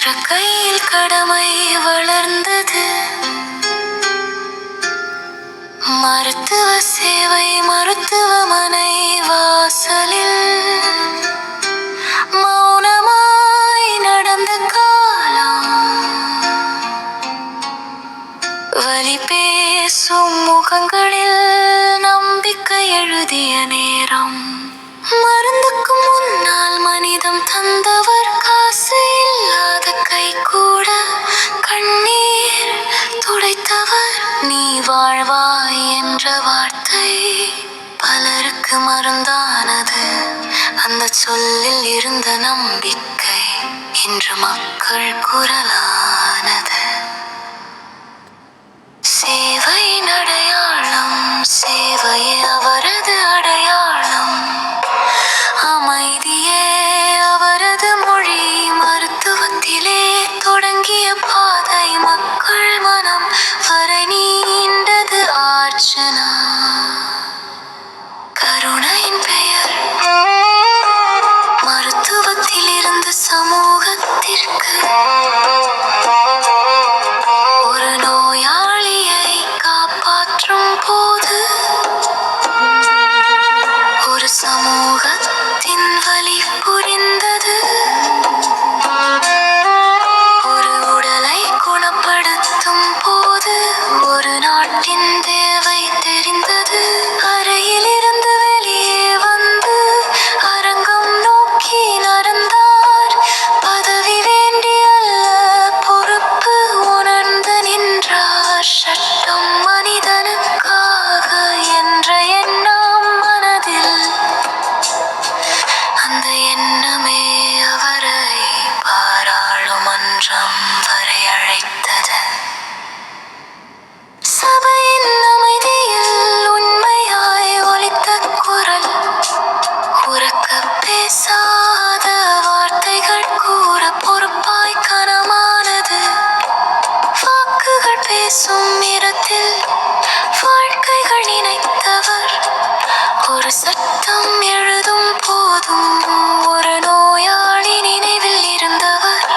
என்ற கையில் கடமை வளர்ந்தது. மருத்துவ சேவை மருத்துவமனை வாசலில் மௌனமாய் நடந்த காலம், வலி பேசும் முகங்களில் நம்பிக்கை எழுதிய நேரம். மருந்துக்கு முன்னால் மனிதம் தந்தவர், காசு இல்லாத கை கூட கண்ணீர் துடைத்தவர். நீ வாழ்வாய் என்ற வார்த்தை பலருக்கு மருந்தானது. அந்த சொல்லில் இருந்த நம்பிக்கை இன்று மக்கள் குரலானது. சேவையின் அடையாளம், சேவையே அவரது அடையாளம். அமைதியே அவரது மொழி, மருத்துவத்திலே தொடங்கிய பாதை மக்கள் மனம் வரை நீண்டது ஆர்ச்சனா. கருணையின் பெயர் மருத்துவத்திலிருந்து சமூகத்திற்கு. ஒரு நோயாளியை காப்பாற்றும் போது ஒரு சமூகத்தின் வலி புரிந்தது. ஒரு உடலை குணப்படுத்தும் போது ஒரு நாட்டின் தேவை தெரிந்தது. அறையில் இருந்து வெளியே வந்து அரங்கம் நோக்கி நடந்தார். பதவி வேண்டி அல்ல, பொறுப்பு உணர்ந்து நின்றார். சட்டம் மனிதனுக்காக என்ற எண்ணம் மனதில், அந்த எண்ணமே அவரை பாராளுமன்றம் வரை அழைத்தது. சபையின் அமைதியில் உண்மையாய் ஒலித்த குரல், உரக்க பேசாத வார்த்தைகள் கூற பொறுப்பாய் கனமானது. வாக்குகள் பேசும் இடத்தில் வாழ்க்கைகள் நினைத்தவர். ஒரு சட்டம் எழுதும் போதும் ஒரு நோயாளி நினைவில் இருந்தவர்.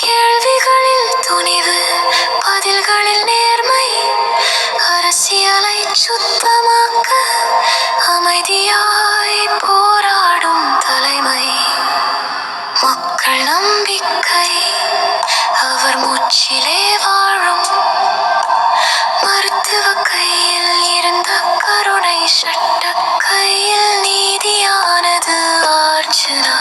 கேள்விகளில் துணிவு, பதில்களில் நேர்மை, அரசியலை சுத்தமாக்க அமைதியாய் போராடும் தலைமை. மக்கள் நம்பிக்கை அவர் மூச்சிலே வாழும். மருத்துவ கையில் இருந்த கருணை சட்ட கையில் நீதியானது ஆர்ச்சனா.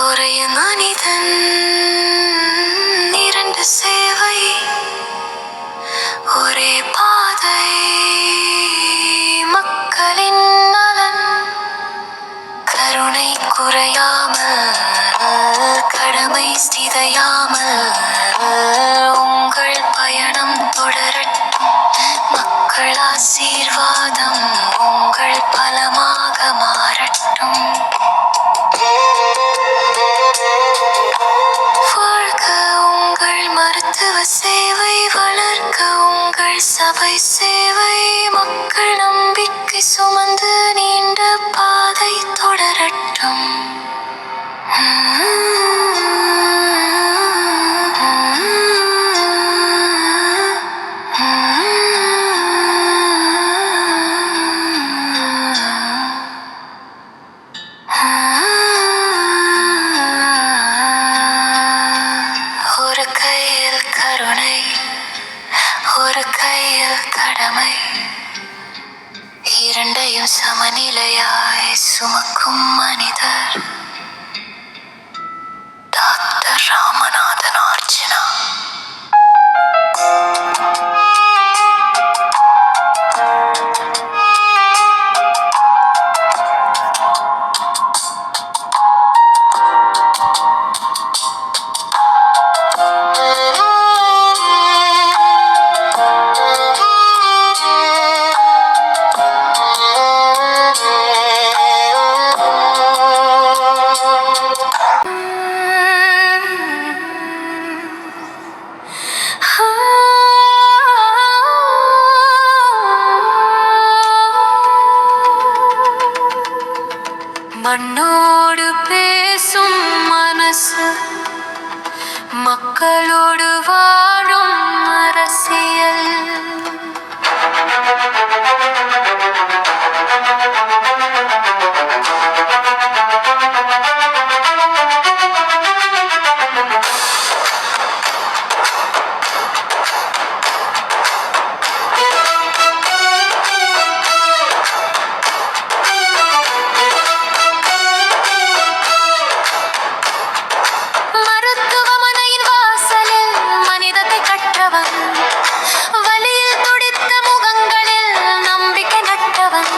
ஒரே மனிதன், இரண்டு சேவை, ஒரே பாதை, மக்களின் நலன். கருணை குறையாமல், கடமை சிதையாமல் உங்கள் பயணம் தொடரட்டும். மக்கள் ஆசீர்வாதம் உங்கள் பலமாக மாறட்டும். வாழ்க உங்கள் மருத்துவ சேவை, வளர்க்க உங்கள் சபை சேவை. மக்கள் நம்பிக்கை சுமந்து நீண்ட பாதை தொடரட்டும். ஒரு கையில் கருணை, ஒரு கையில் கடமை, இரண்டையும் சமநிலையாய் சுமக்கும் மனிதர் டாக்டர் ராமநாதன் ஆர்ச்சனா. மண்ணோடு பேசும் மனசு, மக்களோடு வாழும் அரசியல். வழியில் துடித்த முகங்களில் நம்பிக்கை நட்டவன்.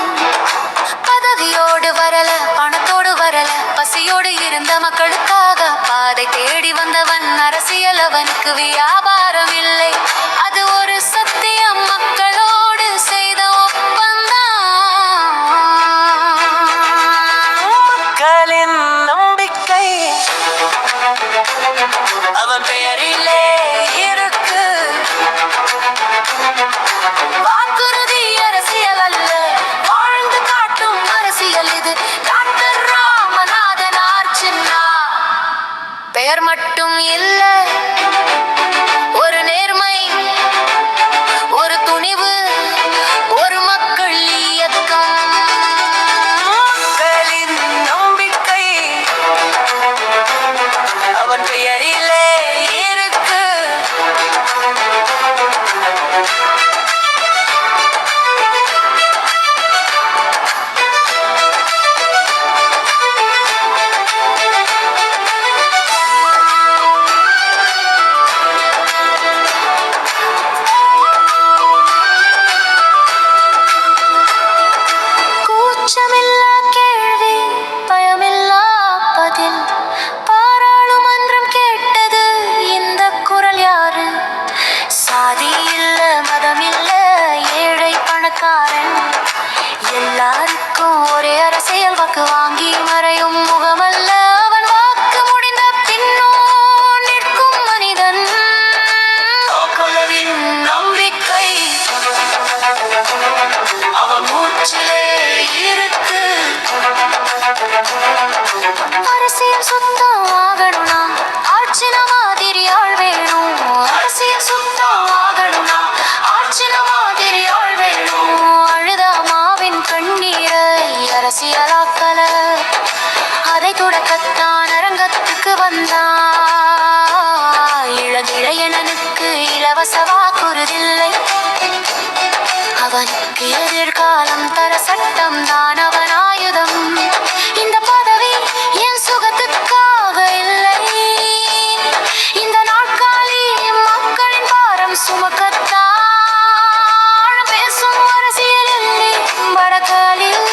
பதவியோடு வரல, பணத்தோடு வரல, பசியோடு இருந்த மக்களுக்காக பாதை தேடி வந்தவன். அரசியல் அவனுக்கு வியாபாரம் இல்லை, அது ஒரு சத்தியம், மக்களோடு செய்த ஒப்பந்தம். மக்களின் நம்பிக்கை அவன் பெயரிலே இருக்கு. வாக்குறுதி அரசியல் அல்ல, வாழ்ந்து காட்டும் அரசியல் இது. டாக்டர் ராமநாதன் அர்ச்சனா பெயர் மட்டும் இல்ல, ஒரு நேர்மை, ஒரு துணிவு, ஒரு மக்கள் இயக்கம். மக்களின் நம்பிக்கை அவன் பெயரிலே இருக்கு. கூச்சமில்லா கேள்வி, பயமில்லா பதில், பாராளுமன்றம் கேட்டது இந்த குரல் யாரு? சாதி இல்ல, மதம் இல்ல, ஏழை பணக்காரன், எல்லாருக்கும் ஒரே அரசியல். வாக்கு வாங்கி மறையும் முகமல்ல அவன், வாக்கு முடிந்த பின்னோ நிற்கும் மனிதன். மக்களின் நம்பிக்கை அவன் மூச்சிலே இருக்கு. அரசியல் சுத்தம் ஆகணும்னா ஆட்சின மாதிரி ஆள் வேணும். அரசியல் சுத்தம் ஆகணும்னா ஆட்சின மாதிரி ஆள் வேணும். அழுதாமாவின் கண்ணீரை அரசியலாக்கல, அதை துடக்கத்தான் அரங்கத்துக்கு வந்தான். இளகிழையனுக்கு இலவச வாக்குறுதில்லை, அவனுக்கு எதிர்காலம் தர சட்டம் தான் அவன் ஆயுதம். இந்த பதவி என் சுகத்துக்காக இல்லை, இந்த நாட்காலி மக்களின் பாரம் சுமக்கத்தான். பேசும் அரசியல் இல்லை வடக்காலில்,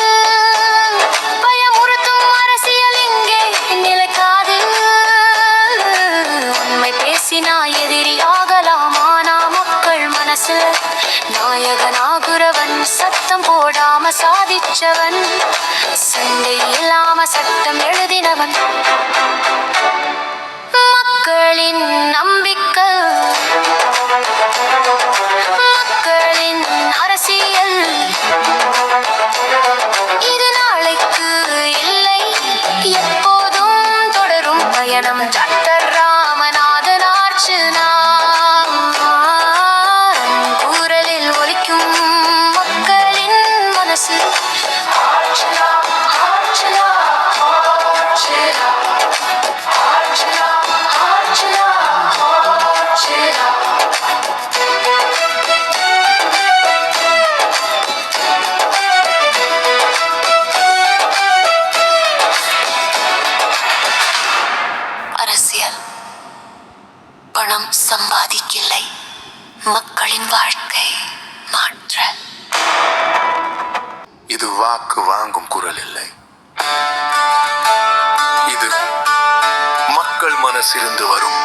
பயமுறுத்தும் அரசியல் இங்கே நிலைக்காது. உண்மை பேசினா எதிரியாகலாம், ஆனா மக்கள் மனசு நாயகனாகுறவன். சத்தம் போடாம சாதிச்சவன், சண்டை இல்லாம சட்டம் எழுதினவன். மக்களின் நம்பிக்கை, மக்களின் அரசியல், இது நாளைக்கு இல்லை, எப்போதும் தொடரும் பயணம். டாக்டர் ராமநாதன் அர்ச்சனா குரலில் ஒலிக்கும் மக்களின் மனசு. அர்ச்சனா, அர்ச்சனா, அர்ச்சனா, அர்ச்சனா, அர்ச்சனா, அர்ச்சனா. அரசியல் பணம் சம்பாதிக்கில்லை, மக்களின் வாழ்க்கை மாற்ற. இது வாக்கு வாங்கும் குரல் இல்லை, இது மக்கள் மனசிலிருந்து வரும்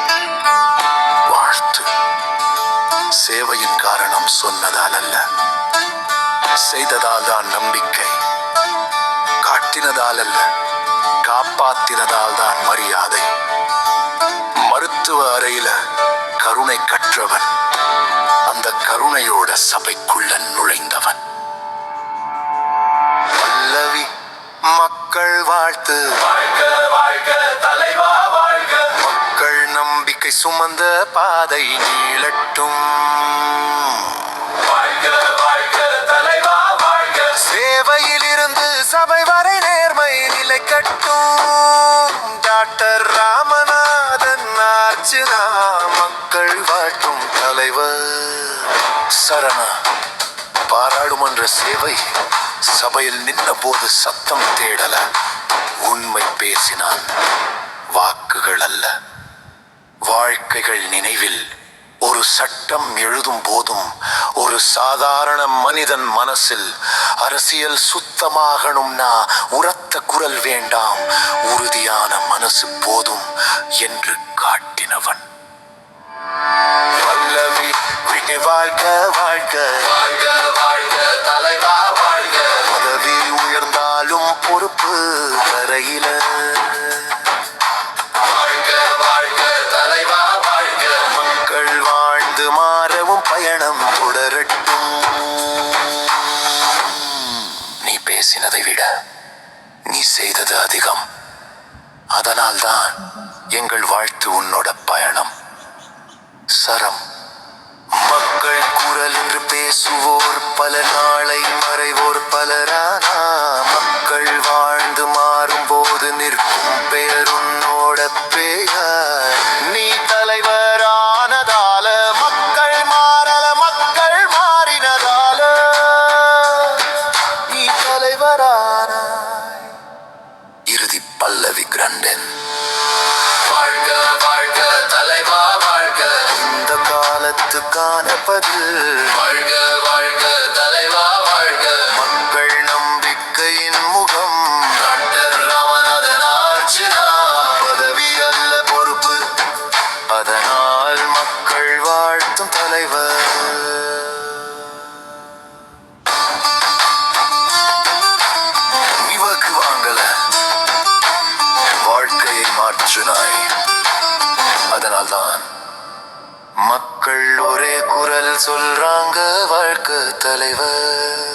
வாழ்த்து. சேவையின் காரணம் சொன்னதால் அல்ல, செய்ததால் தான் நம்பிக்கை. காட்டினதால் அல்ல, காப்பாத்தினதால் தான் மரியாதை. மருத்துவ அறையில கருணை கற்றவன், அந்த கருணையோட சபைக்குள்ள நுழைந்தவன். பல்லவி மக்கள் வாழ்த்து. மக்கள் நம்பிக்கை சுமந்த பாதை நீளட்டும். சேவையில் இருந்து சபை வரை நேர்மை நிலைக்கட்டும். டாக்டர் ராமநாதன் அர்ச்சனா மக்கள் வாழ்த்தும் தலைவர். சரணா பாராளுமன்ற சேவை. சபையில் நின்ற போது சத்தம் தேடல, உண்மை பேசினான், வாக்குகள் அல்ல. வாழ்க்கைகள் நினைவில் ஒரு சட்டம் எழுதும் போதும் ஒரு சாதாரண மனிதன் மனசில் அரசியல் சுத்தமாகணும்னா உரத்த குரல் வேண்டாம், உறுதியான மனசு போதும் என்று காட்டினவன். பல்லவி விட்டு வாழ்க வாழ்க பதவி உயர்ந்தாலும் பொறுப்பு தரையில. மக்கள் வாழ்ந்து மாறவும் பயணம் தொடரட்டும். நீ பேசினதை விட நீ செய்தது அதிகம். அதனால்தான் எங்கள் வாழ்த்து உன்னோட பயணம். சரம். மக்கள் குரல் என்று பேசுவோர் பல, நாளை மறைவோர் பலரானா. மக்கள் வாழ்ந்து மாறும் போது நிற்கும் பெயர் உன்னோட பெயர். நீ தலைவரானதால மக்கள் மாறல, மக்கள் மாறினதால நீ தலைவரானாய். இறுதி பல்லவி கிரண்டன். இந்த காலத்துக்கான பதில். மக்கள் நம்பிக்கையின் முகம். பதவி அல்ல பொறுப்பு, அதனால் மக்கள் வாழ்த்தும் தலைவர். இவக்கு வாங்கல, வாழ்க்கையை மாற்றினாய். அதனால்தான் மக்கள் ஒரே குரல் சொல்றாங்க, வாழ்க்கை தலைவர்.